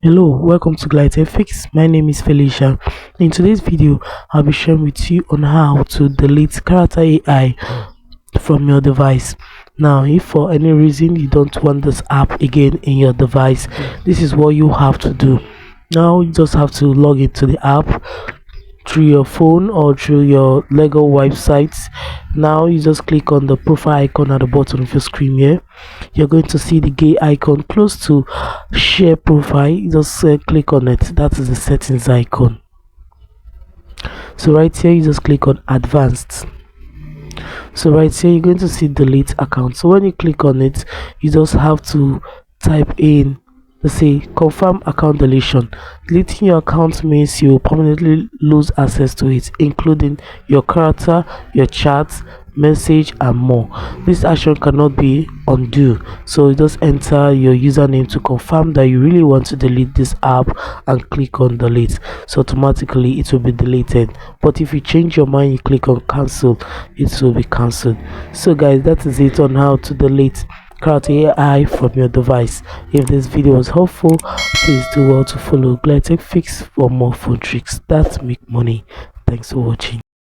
Hello, welcome to GladyTechFix. My name is Felicia. In today's video, I'll be sharing with you on how to delete character AI from your device. Now, if for any reason you don't want this app again in your device, this is what you have to do. Now, you just have to log into the app through your phone or through your Lego websites. Now you just click on the profile icon at the bottom of your screen here. You're going to see the gay icon close to share profile. You just click on it. That is the settings icon. So right here you just click on advanced. So right here you're going to see delete account. So when you click on it, you just have to type in, let's say, confirm account deletion. Deleting your account means you will permanently lose access to it, including your character, your chats, message, and more. This action cannot be undone, so you just enter your username to confirm that you really want to delete this app and click on delete. So automatically it will be deleted, but if you change your mind, you click on cancel, it will be cancelled. So guys, that is it on how to delete character AI from your device. If this video was helpful, please do well to follow GladyTechFix for more phone tricks that make money. Thanks for watching.